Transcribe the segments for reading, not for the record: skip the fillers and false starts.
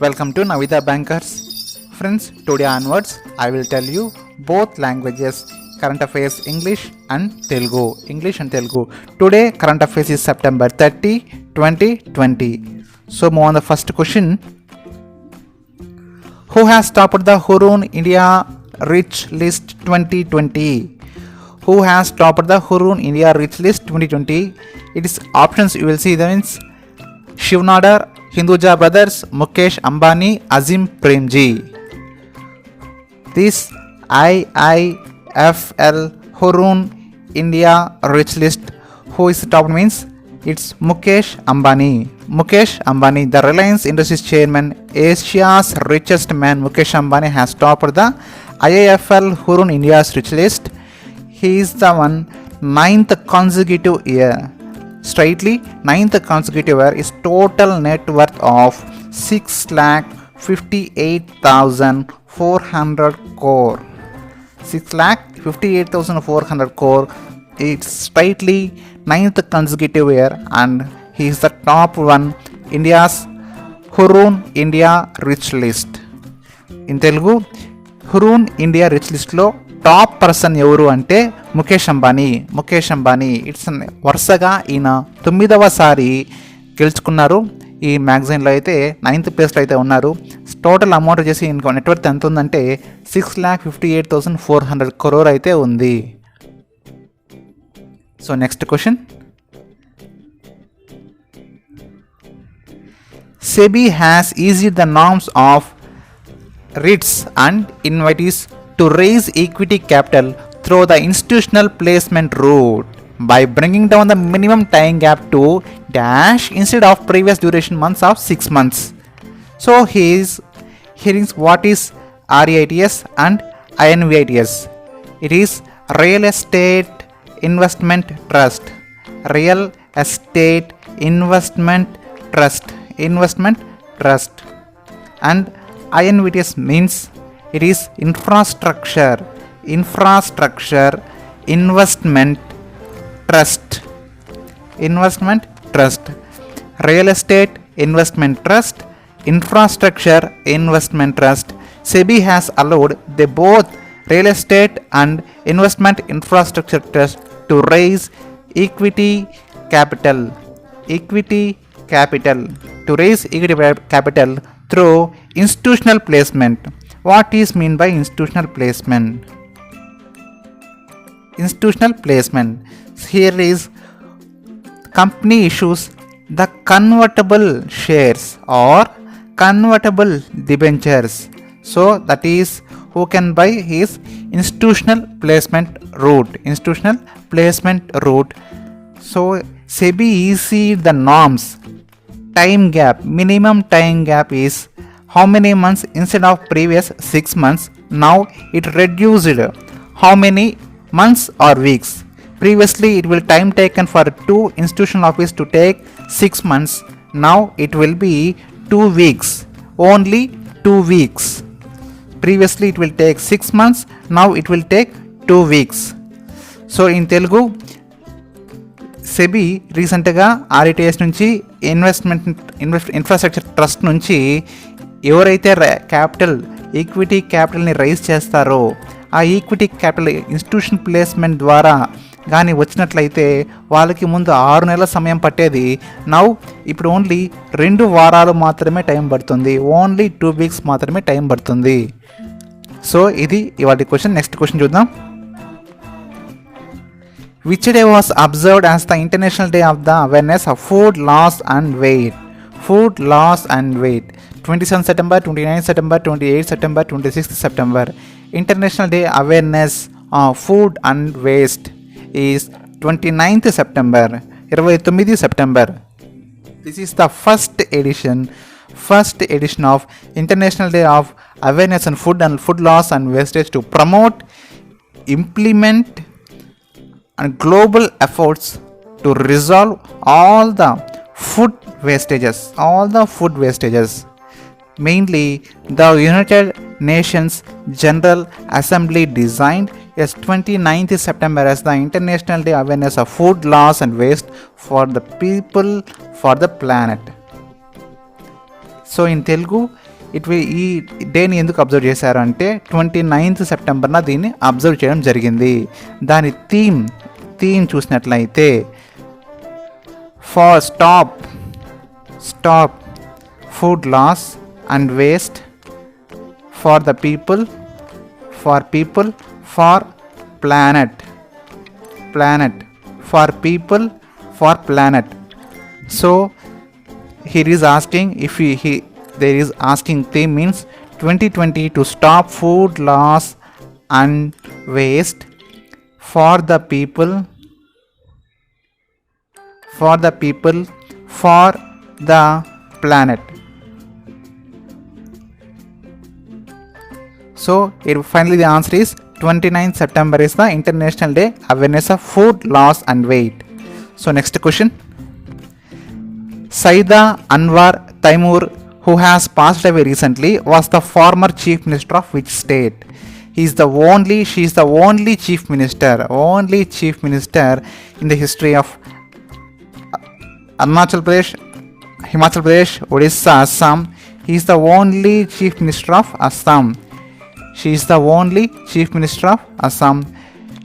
Welcome to Navida Bankers. Friends, today onwards I will tell you both languages, current affairs English and Telugu. Today current affairs is September 30, 2020. So move on the first question. Who has topped the Hurun India Rich List 2020? Who has topped the Hurun India Rich List 2020? It is options you will see the means Shiv Nadar, Hinduja Brothers, Mukesh Ambani, Azim Premji. This IIFL Hurun India Rich List, who is the top means it's Mukesh Ambani. Mukesh Ambani, the Reliance Industries chairman, Asia's richest man, Mukesh Ambani has topped the IIFL Hurun India's Rich List. He is the ninth consecutive year. Straightly, ninth consecutive year is total net worth of 6,58,400 crore. 6,58,400 crore. It's straightly ninth consecutive year, and he is the top one India's Hurun India Rich List. In Telugu, Hurun India Rich List లో top person ఎవరు అంటే Mukesh Ambani. It's వరుసగా ఈయన 9వసారి గెలుచుకున్నారు. ఈ మ్యాగజైన్లో అయితే 9th ప్లేస్లో అయితే ఉన్నారు. టోటల్ అమౌంట్ వచ్చేసి ఇంకో నెట్వర్త్ ఎంత ఉందంటే 6,58,400 crore అయితే ఉంది. So next question. SEBI has eased the norms of REITs and invitees to raise equity capital through the institutional placement route by bringing down the minimum time gap to dash instead of previous duration months of 6 months. So here is what is REITs and INVITs. It is Real Estate Investment Trust. Real Estate Investment Trust. And INVITs means it is infrastructure investment trust. Real estate investment trust, infrastructure investment trust. SEBI has allowed the both real estate and investment infrastructure trust to raise equity capital through institutional placement. What is mean by institutional placement? Here is company issues the convertible shares or convertible debentures. So that is who can buy his institutional placement route. So SEBI issued the norms. Time gap, minimum time gap is how many months instead of previous 6 months. Now it reduced how many months or weeks. Previously it will time taken for 2 institutional office to take 6 months. Now it will be 2 weeks, only 2 weeks. Previously it will take 6 months, now it will take 2 weeks. So in Telugu, SEBI రీసెంట్గా ఆర్ఈటీఎస్ నుంచి infrastructure trust నుంచి ఎవరైతే equity క్యాపిటల్ని rise చేస్తారో ఆ equity capital institution placement ద్వారా కానీ వచ్చినట్లయితే వాళ్ళకి ముందు 6 నెలల సమయం పట్టేది. ఇప్పుడు ఓన్లీ 2 వారాలు మాత్రమే టైం పడుతుంది. ఓన్లీ 2 weeks మాత్రమే టైం పడుతుంది. సో ఇది ఇవాళ క్వశ్చన్. నెక్స్ట్ క్వశ్చన్ చూద్దాం. Which day was observed as the International Day of the Awareness of Food Loss and Weight? 27 September, 29 September, 28 September, 26 September. International Day Awareness of Food and Waste is 29th September. 29 September. This is the first edition of International Day of Awareness on Food and Food Loss and Wastage to promote, implement and global efforts to resolve all the food wastages. Mainly, the United Nations General Assembly designed 29th September as the International Day Awareness of Food Loss and Waste for the people, for the planet. So in Telugu, ఈ డేని ఎందుకు observe చేశారు అంటే 29th సెప్టెంబర్న దీన్ని observe చేయడం జరిగింది. దాని theme చూసినట్లయితే for stop food loss and waste for the people for planet for people for planet. So here is asking if there is asking theme means 2020 to stop food loss and waste for the people for the planet. So finally the answer is 29th September is the International Day Awareness of Food Loss and Weight. So next question. Saida Anwar Taimur, who has passed away recently, was the former chief minister of which state? She is the only chief minister in the history of Arunachal Pradesh, Himachal Pradesh, Odisha, Assam. He is the only chief minister of Assam. She is the only chief minister of Assam.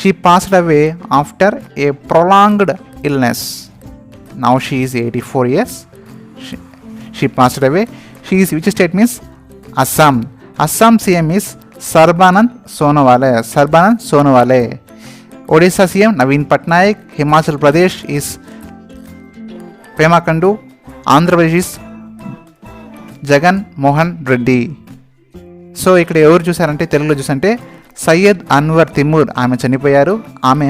She passed away after a prolonged illness. Now she is 84 years. She passed away. She is which state means Assam. Assam CM is Sarbanand Sonowale. Odisha CM Naveen Patnaik. Himachal Pradesh is Pema Khandu. Andhra Pradesh is Jagan Mohan Reddy. So ఇక్కడ ఎవరు చూసారంటే తెలుగులో చూసంటే సయ్యద్ అన్వర్ తిమూర్ ఆమె చనిపోయారు. ఆమె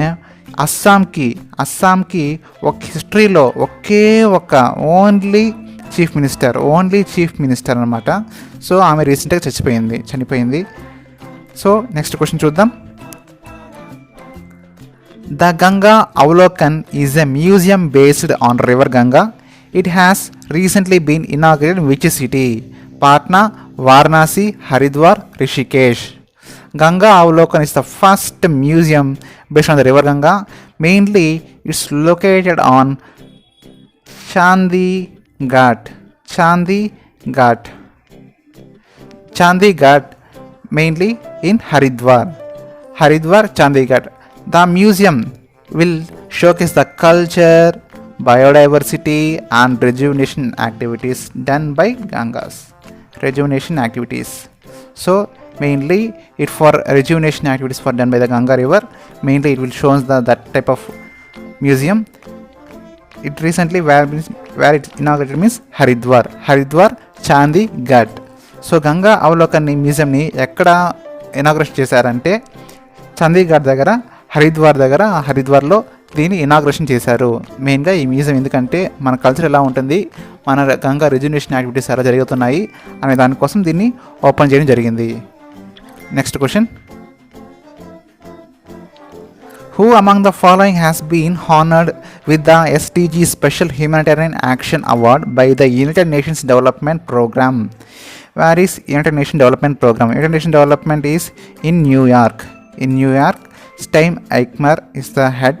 అస్సాంకి ఒక హిస్టరీలో ఒకే ఒక ఓన్లీ చీఫ్ మినిస్టర్ అనమాట. సో ఆమె రీసెంట్గా చనిపోయింది. సో నెక్స్ట్ క్వశ్చన్ చూద్దాం. The Ganga Avalokan is a museum based on river Ganga. It has recently been inaugurated in which city? Patna, Varanasi, Haridwar, Rishikesh. Ganga Avalokan is the first museum based on the river Ganga. Mainly, it's located on Chandighat, mainly in Haridwar, Chandighat. The museum will showcase the culture, biodiversity and rejuvenation activities done by Gangas. So mainly it for rejuvenation activities for done by the Ganga river. Mainly it will show us that type of museum. It recently where it inaugurated means Haridwar, Chandighat. So Ganga Avalokan మ్యూజియంని ఎక్కడ inauguration చేశారంటే చండీగఢ్ దగ్గర, హరిద్వార్లో దీన్ని inauguration చేశారు. మెయిన్గా ఈ museum ఎందుకంటే మన కల్చర్ ఎలా ఉంటుంది, మన గంగా రిజర్వేషన్ యాక్టివిటీస్ ఎలా జరుగుతున్నాయి అనే దానికోసం దీన్ని ఓపెన్ చేయడం జరిగింది. Next question. Who among the following has been honored with the SDG Special Humanitarian Action Award by the United Nations Development Program? Where is United Nations Development Program? United Nations Development is in New York. Stein Eichmer is the head.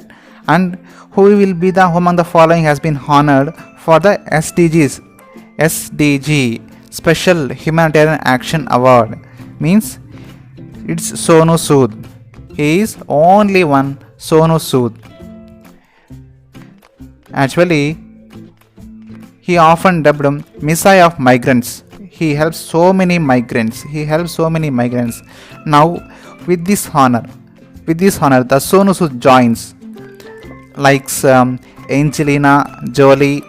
And who will be the among the following has been honored for the SDG Special Humanitarian Action Award? Means it's Sonu Sood. He is only one, Sonu Sood. Actually, he often dubbed Messiah of Migrants. He helps so many migrants. Now, with this honor, the Sonu Sood joins likes Angelina Jolie,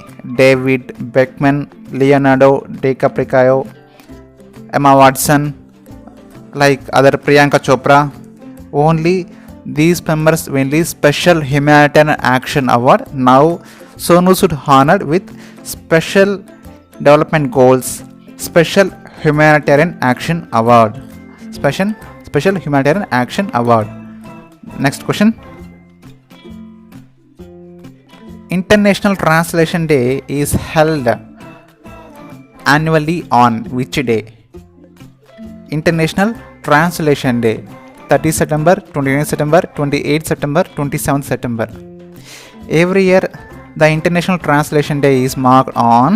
David Beckham, Leonardo DiCaprio, Emma Watson, like other Priyanka Chopra. Only these members win the Special Humanitarian Action Award. Now Sonu Sood honored with Special Development Goals, Special Humanitarian Action Award. Special Humanitarian Action Award. Next question. International Translation Day is held annually on which day? International Translation Day. 30 September, 29 September, 28 September, 27 September. Every year, the International Translation Day is marked on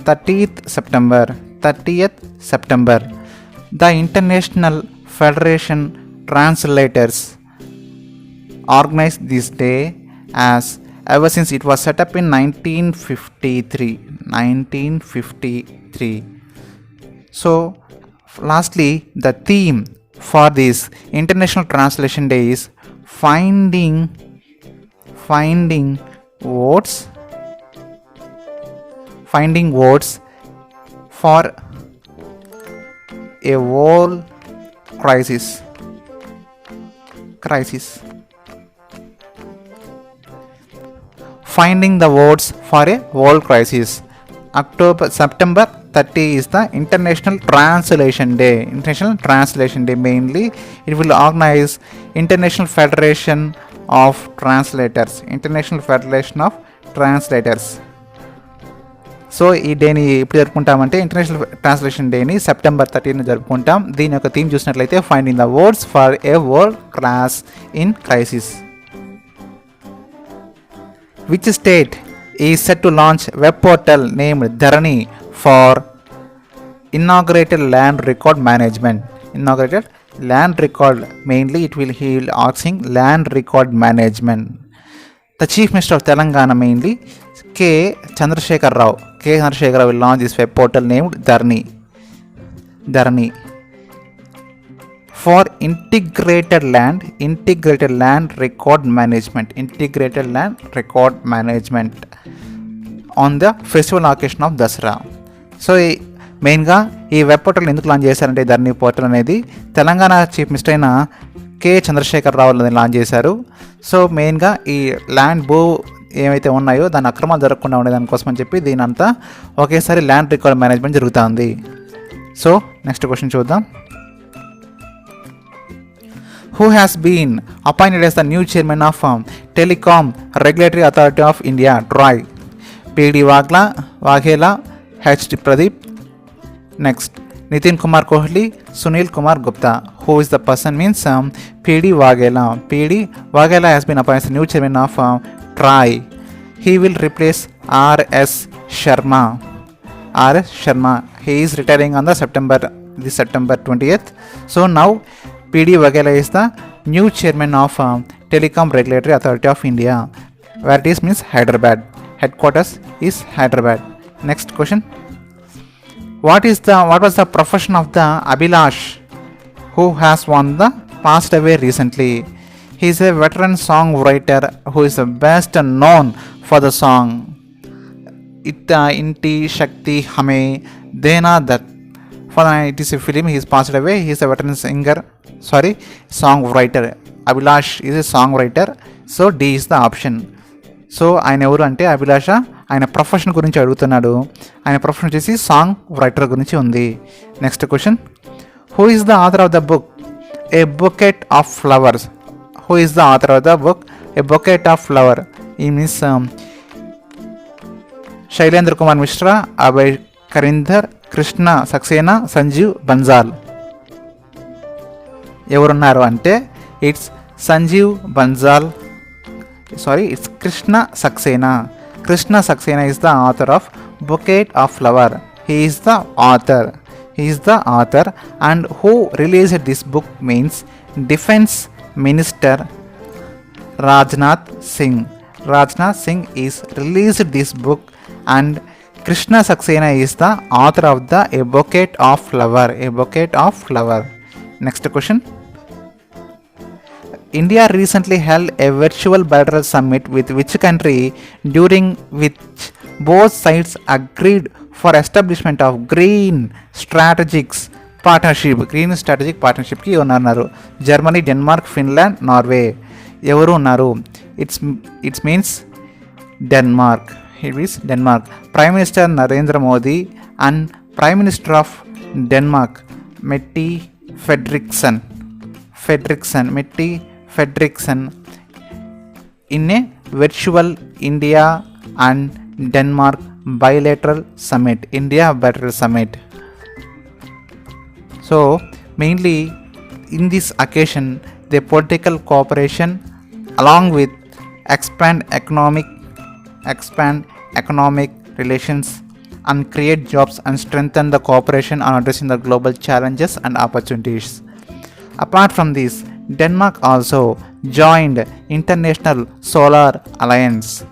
30th September. 30th September. The International Federation Translators organized this day as ever since it was set up in 1953. So lastly, the theme for this International Translation Day is finding words for a world crisis. Finding the words for a world crisis. September 30 is the International Translation Day. Mainly it will organize International Federation of Translators. So ఈ డేని ఎప్పుడు జరుపుకుంటామంటే international translation డేని September 13 జరుపుకుంటాం. దీని యొక్క theme చూసినట్లయితే finding the words for a world class in crisis. Which state is set to launch web portal named Dharani for inaugurated land record management? Mainly it will heal asking land record management. The Chief Minister of Telangana mainly K. Chandrasekhar Rao will launch this web portal named Dharani for integrated land record management on the festival occasion of Dasara. So మెయిన్గా ఈ web portal ఎందుకు launch చేశారంటే ధరణి portal అనేది Telangana chief minister అయిన K Chandrasekhar రావు launch చేశారు. So మెయిన్గా ఈ land భూ ఏమైతే ఉన్నాయో దాని అక్రమాలు జరగకుండా ఉండే దానికోసం అని చెప్పి దీని అంతా ఒకేసారి ల్యాండ్ రికార్డ్ మేనేజ్మెంట్ జరుగుతుంది. సో నెక్స్ట్ క్వశ్చన్ చూద్దాం. Who has been appointed as the new chairman of Telecom Regulatory Authority of India, TRAI? P.D. Waghela, H.D. Pradeep. Next, Nitin Kumar Kohli, Sunil Kumar Gupta. Who is the person? Means P.D. Waghela. P.D. Waghela has been appointed as the new chairman of TRAI. He will replace R.S. Sharma. He is retiring on the September 20th. So now P.D. Waghela is the new chairman of Telecom Regulatory Authority of India. Where it is means Hyderabad. Headquarters is Hyderabad. Next question. What was the profession of the Abhilash who has passed away recently? He is a veteran songwriter who is best known for the song Inti Shakti Hame Dena Dat. It is a film. He is passed away. He is a veteran songwriter. Abhilash is a songwriter. So D is the option. So ఆయన ఎవరు అంటే అభిలాష. ఆయన profession గురించి అడుగుతున్నాడు. ఆయన profession వచ్చేసి song writer గురించి ఉంది. Next question. Who is the author of the book a bouquet of flowers? Who is the author of the book a bouquet of flower? ఈ మీన్స్ శైలేంద్ర కుమార్ మిశ్రా, అభయ్ కరీందర్, కృష్ణ సక్సేనా, సంజీవ్ బన్సాల్. ఎవరున్నారు అంటే it's Sanjeev Bansal. It's Krishna Saxena. Krishna Saxena is the author of Bouquet of Flower. He is the author. And who released this book means Defense Minister Rajnath Singh. Rajnath Singh is released this book, and Krishna Saxena is the author of the A Bouquet of Flower. Next question. India recently held a virtual bilateral summit with which country, during which both sides agreed for establishment of green strategic partnership కి ఉన్నారు. Germany, Denmark, Finland, Norway. ఎవరు ఉన్నారు? It's means Denmark. It is Denmark. Prime minister Narendra Modi and prime minister of Denmark Mette Frederiksen in a virtual India and Denmark bilateral summit. So mainly in this occasion the political cooperation along with expand economic relations and create jobs and strengthen the cooperation on addressing the global challenges and opportunities. Apart from this, Denmark also joined International Solar Alliance.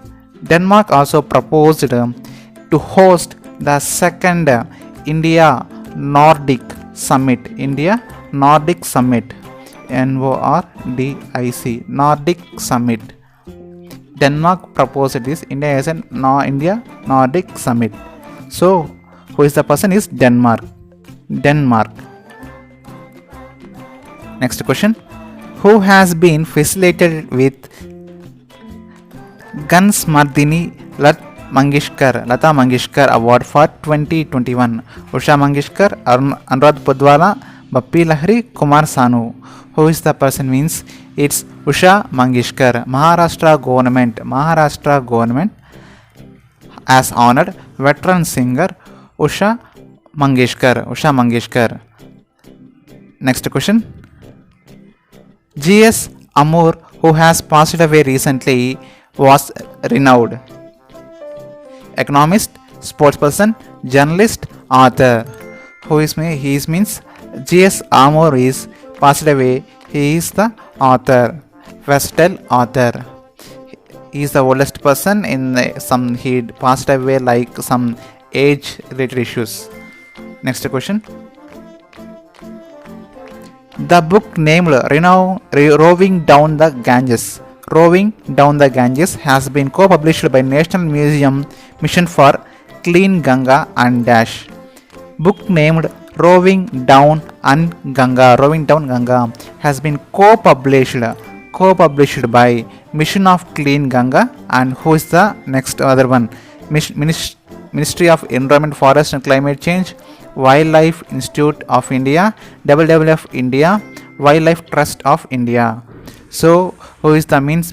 Denmark also proposed to host the second India Nordic Summit. India Nordic Summit. NORDIC. Nordic Summit. Denmark proposed this. India is an India Nordic Summit. So, who is the person is Denmark. Denmark. Next question. Who has been facilitated with Gansmardini Lata Mangeshkar Award for 2021? Usha Mangeshkar, Anuradh Pudwala, Bappi Lahiri, Kumar Sanu. Who is the person means? It's Usha Mangeshkar. Maharashtra government has honored veteran singer Usha Mangeshkar. Next question. G.S. Amoor, who has passed away recently, was renowned economist, sportsperson, journalist, author. Who is me? He is means G.S. Amoor is passed away. He is the author, versatile author. He is the oldest person in some. He passed away like some age-related issues. Next question. The book named Rowing Down the Ganges has been co-published by National Museum Mission for Clean Ganga and Dash. Book named Rowing Down Ganga has been co-published by Mission of Clean Ganga, and who is the next other one? Ministry of Environment, Forest and Climate Change, Wildlife Institute of India, WWF India, Wildlife Trust of India. So, who is the means?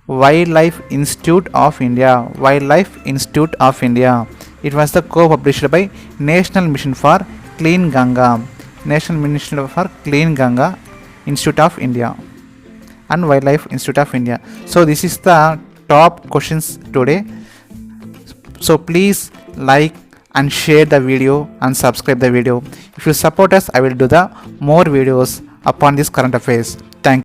Wildlife Institute of India. It was the co-published by National Mission for Clean Ganga, Institute of India, and Wildlife Institute of India. So, this is the top questions today. So, please like and share the video and subscribe the video. If you support us, I will do the more videos upon this current affairs.